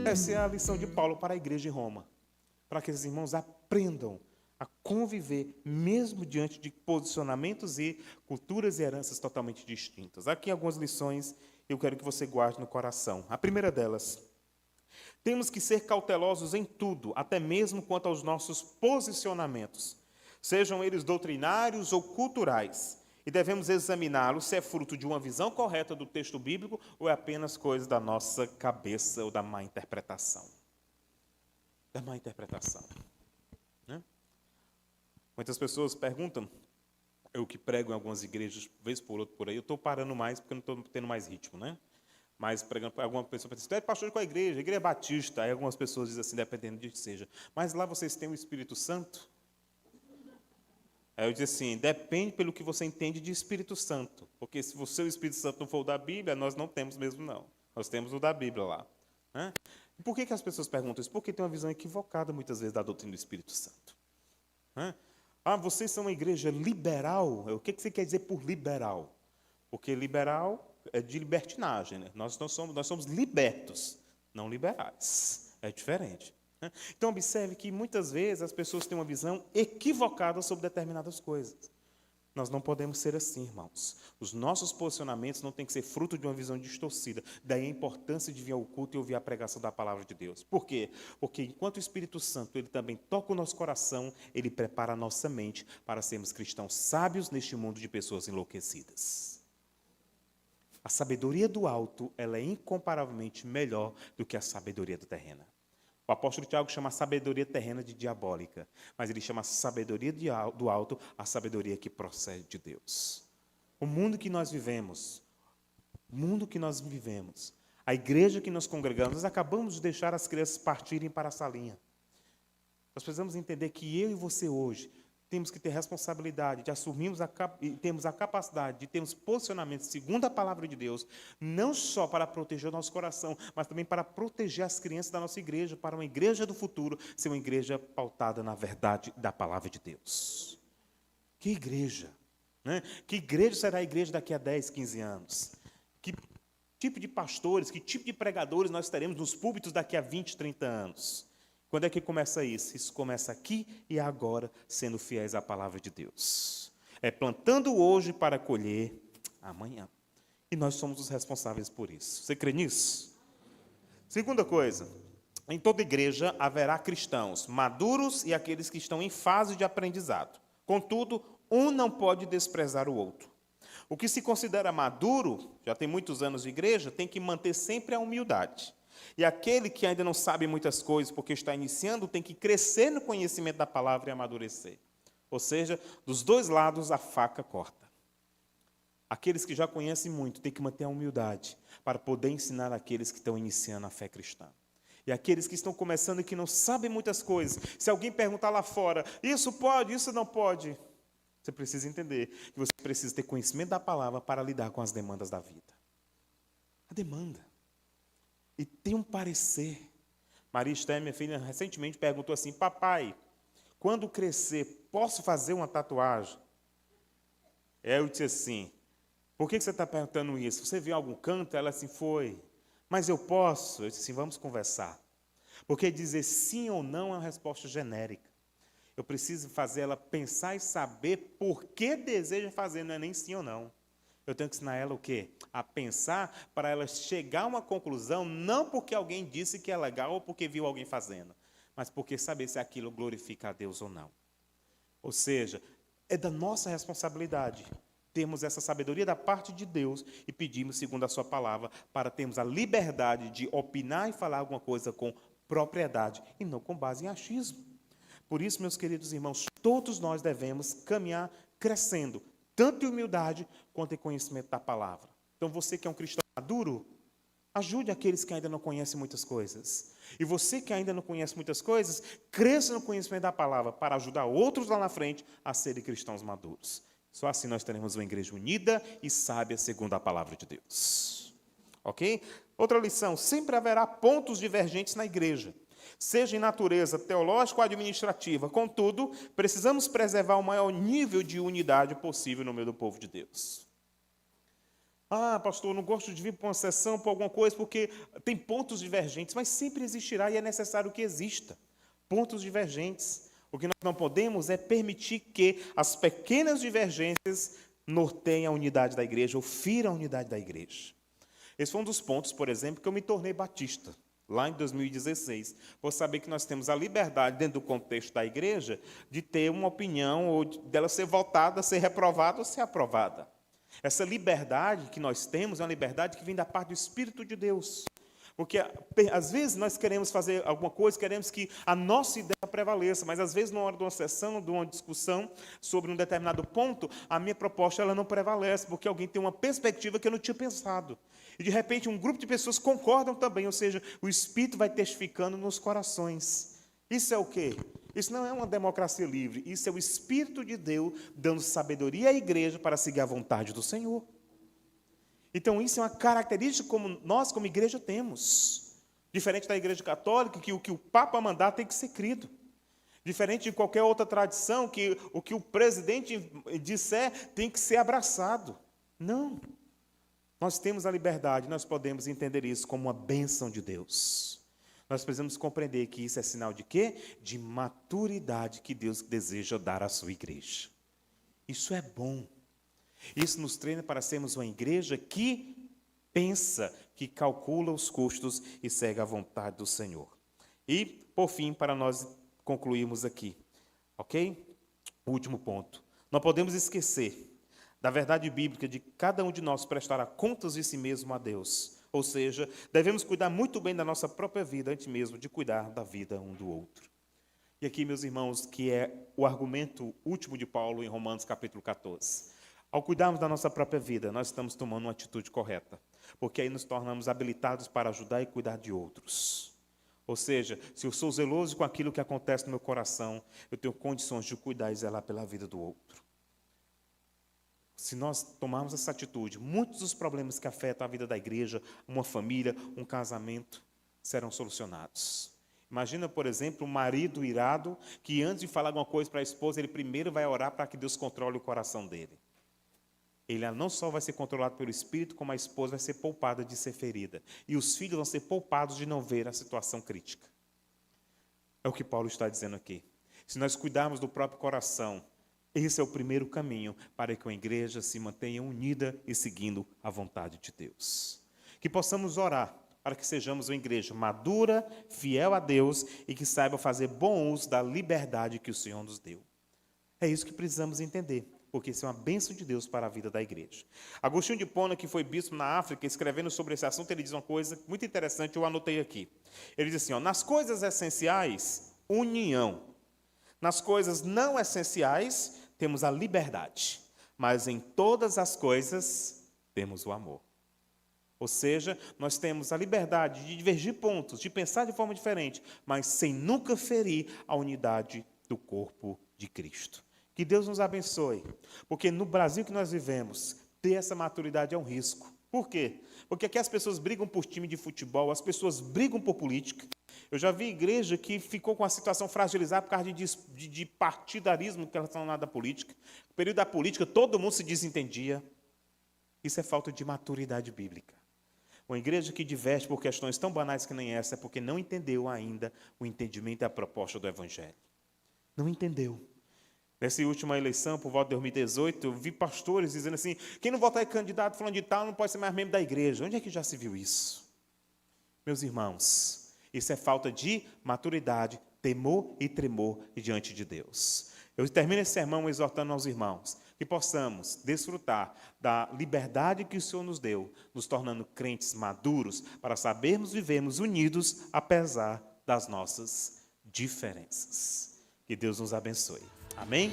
Essa é a lição de Paulo para a igreja de Roma, para que os irmãos aprendam a conviver mesmo diante de posicionamentos e culturas e heranças totalmente distintas. Aqui algumas lições eu quero que você guarde no coração. A primeira delas: temos que ser cautelosos em tudo, até mesmo quanto aos nossos posicionamentos, sejam eles doutrinários ou culturais, e devemos examiná-los se é fruto de uma visão correta do texto bíblico ou é apenas coisa da nossa cabeça ou da má interpretação. Da má interpretação. Né? Muitas pessoas perguntam, eu que prego em algumas igrejas, vez por outra por aí, eu estou parando mais porque eu não estou tendo mais ritmo, né? Mas pregando para alguma pessoa, você é pastor de qual igreja? A igreja é batista. Aí algumas pessoas dizem assim, dependendo de que seja. Mas lá vocês têm o Espírito Santo? Aí eu disse assim, depende pelo que você entende de Espírito Santo. Porque se o seu Espírito Santo não for o da Bíblia, nós não temos mesmo não. Nós temos o da Bíblia lá. Né? E por que as pessoas perguntam isso? Porque tem uma visão equivocada, muitas vezes, da doutrina do Espírito Santo. Né? Ah, vocês são uma igreja liberal? O que você quer dizer por liberal? Porque liberal é de libertinagem. Né? Nós somos libertos, não liberais. É diferente. Né? Então, observe que muitas vezes as pessoas têm uma visão equivocada sobre determinadas coisas. Nós não podemos ser assim, irmãos. Os nossos posicionamentos não têm que ser fruto de uma visão distorcida. Daí a importância de vir ao culto e ouvir a pregação da palavra de Deus. Por quê? Porque enquanto o Espírito Santo ele também toca o nosso coração, ele prepara a nossa mente para sermos cristãos sábios neste mundo de pessoas enlouquecidas. A sabedoria do alto, ela é incomparavelmente melhor do que a sabedoria do terreno. O apóstolo Tiago chama a sabedoria terrena de diabólica, mas ele chama a sabedoria do alto a sabedoria que procede de Deus. O mundo que nós vivemos, a igreja que nós congregamos, nós acabamos de deixar as crianças partirem para a salinha. Nós precisamos entender que eu e você hoje temos que ter responsabilidade de assumirmos e temos a capacidade de termos posicionamentos segundo a palavra de Deus, não só para proteger o nosso coração, mas também para proteger as crianças da nossa igreja, para uma igreja do futuro ser uma igreja pautada na verdade da palavra de Deus. Que igreja? Né? Que igreja será a igreja daqui a 10, 15 anos? Que tipo de pastores, que tipo de pregadores nós teremos nos púlpitos daqui a 20, 30 anos? Quando é que começa isso? Isso começa aqui e agora, sendo fiéis à palavra de Deus. É plantando hoje para colher amanhã. E nós somos os responsáveis por isso. Você crê nisso? Segunda coisa, em toda igreja haverá cristãos maduros e aqueles que estão em fase de aprendizado. Contudo, um não pode desprezar o outro. O que se considera maduro, já tem muitos anos de igreja, tem que manter sempre a humildade. E aquele que ainda não sabe muitas coisas porque está iniciando, tem que crescer no conhecimento da palavra e amadurecer. Ou seja, dos dois lados a faca corta. Aqueles que já conhecem muito têm que manter a humildade para poder ensinar aqueles que estão iniciando a fé cristã. E aqueles que estão começando e que não sabem muitas coisas, se alguém perguntar lá fora, isso pode, isso não pode, você precisa entender que você precisa ter conhecimento da palavra para lidar com as demandas da vida. A demanda. E tem um parecer. Maria Esther, minha filha, recentemente perguntou assim, papai, quando crescer, posso fazer uma tatuagem? Eu disse assim, por que você está perguntando isso? Você viu algum canto? Ela assim, foi. Mas eu posso? Eu disse assim, vamos conversar. Porque dizer sim ou não é uma resposta genérica. Eu preciso fazer ela pensar e saber por que deseja fazer, não é nem sim ou não. Eu tenho que ensinar ela o quê? A pensar para ela chegar a uma conclusão, não porque alguém disse que é legal ou porque viu alguém fazendo, mas porque saber se aquilo glorifica a Deus ou não. Ou seja, é da nossa responsabilidade termos essa sabedoria da parte de Deus e pedirmos, segundo a sua palavra, para termos a liberdade de opinar e falar alguma coisa com propriedade e não com base em achismo. Por isso, meus queridos irmãos, todos nós devemos caminhar crescendo, tanto em humildade quanto em conhecimento da palavra. Então, você que é um cristão maduro, ajude aqueles que ainda não conhecem muitas coisas. E você que ainda não conhece muitas coisas, cresça no conhecimento da palavra para ajudar outros lá na frente a serem cristãos maduros. Só assim nós teremos uma igreja unida e sábia segundo a palavra de Deus. Ok? Outra lição, sempre haverá pontos divergentes na igreja, seja em natureza teológica ou administrativa. Contudo, precisamos preservar o maior nível de unidade possível no meio do povo de Deus. Ah, pastor, eu não gosto de vir para uma sessão, para alguma coisa, porque tem pontos divergentes, mas sempre existirá e é necessário que exista pontos divergentes. O que nós não podemos é permitir que as pequenas divergências norteiem a unidade da igreja ou firam a unidade da igreja. Esse foi um dos pontos, por exemplo, que eu me tornei batista, lá em 2016, por saber que nós temos a liberdade, dentro do contexto da igreja, de ter uma opinião, ou dela ser votada, ser reprovada ou ser aprovada. Essa liberdade que nós temos é uma liberdade que vem da parte do Espírito de Deus. Porque, às vezes, nós queremos fazer alguma coisa, queremos que a nossa ideia prevaleça, mas, às vezes, na hora de uma sessão, de uma discussão sobre um determinado ponto, a minha proposta ela não prevalece, porque alguém tem uma perspectiva que eu não tinha pensado. E, de repente, um grupo de pessoas concordam também, ou seja, o Espírito vai testificando nos corações. Isso é o quê? Isso não é uma democracia livre, isso é o Espírito de Deus dando sabedoria à igreja para seguir a vontade do Senhor. Então, isso é uma característica como nós, como igreja, temos. Diferente da igreja católica, que o Papa mandar tem que ser crido. Diferente de qualquer outra tradição, que o que o presidente disser tem que ser abraçado. Não. Nós temos a liberdade, nós podemos entender isso como uma bênção de Deus. Nós precisamos compreender que isso é sinal de quê? De maturidade que Deus deseja dar à sua igreja. Isso é bom. Isso nos treina para sermos uma igreja que pensa, que calcula os custos e segue a vontade do Senhor. E, por fim, para nós concluirmos aqui, ok? O último ponto. Não podemos esquecer da verdade bíblica de que cada um de nós prestará contas de si mesmo a Deus. Ou seja, devemos cuidar muito bem da nossa própria vida, antes mesmo de cuidar da vida um do outro. E aqui, meus irmãos, que é o argumento último de Paulo em Romanos capítulo 14. Ao cuidarmos da nossa própria vida, nós estamos tomando uma atitude correta, porque aí nos tornamos habilitados para ajudar e cuidar de outros. Ou seja, se eu sou zeloso com aquilo que acontece no meu coração, eu tenho condições de cuidar e zelar pela vida do outro. Se nós tomarmos essa atitude, muitos dos problemas que afetam a vida da igreja, uma família, um casamento, serão solucionados. Imagina, por exemplo, um marido irado, que antes de falar alguma coisa para a esposa, ele primeiro vai orar para que Deus controle o coração dele. Ele não só vai ser controlado pelo Espírito, como a esposa vai ser poupada de ser ferida. E os filhos vão ser poupados de não ver a situação crítica. É o que Paulo está dizendo aqui. Se nós cuidarmos do próprio coração, esse é o primeiro caminho para que a igreja se mantenha unida e seguindo a vontade de Deus. Que possamos orar para que sejamos uma igreja madura, fiel a Deus e que saiba fazer bom uso da liberdade que o Senhor nos deu. É isso que precisamos entender, porque isso é uma bênção de Deus para a vida da igreja. Agostinho de Hipona, que foi bispo na África, escrevendo sobre esse assunto, ele diz uma coisa muito interessante, eu anotei aqui. Ele diz assim, nas coisas essenciais, união. Nas coisas não essenciais, temos a liberdade, mas em todas as coisas temos o amor. Ou seja, nós temos a liberdade de divergir pontos, de pensar de forma diferente, mas sem nunca ferir a unidade do corpo de Cristo. Que Deus nos abençoe, porque no Brasil que nós vivemos, ter essa maturidade é um risco. Por quê? Porque aqui as pessoas brigam por time de futebol, as pessoas brigam por política. Eu já vi igreja que ficou com a situação fragilizada por causa de partidarismo relacionado à política. No período da política, todo mundo se desentendia. Isso é falta de maturidade bíblica. Uma igreja que diverte por questões tão banais que nem essa é porque não entendeu ainda o entendimento e a proposta do Evangelho. Não entendeu. Nessa última eleição, por volta de 2018, eu vi pastores dizendo assim, quem não votar em candidato falando de tal não pode ser mais membro da igreja. Onde é que já se viu isso? Meus irmãos, isso é falta de maturidade, temor e tremor diante de Deus. Eu termino esse sermão exortando aos irmãos que possamos desfrutar da liberdade que o Senhor nos deu, nos tornando crentes maduros para sabermos vivermos unidos apesar das nossas diferenças. Que Deus nos abençoe. Amém?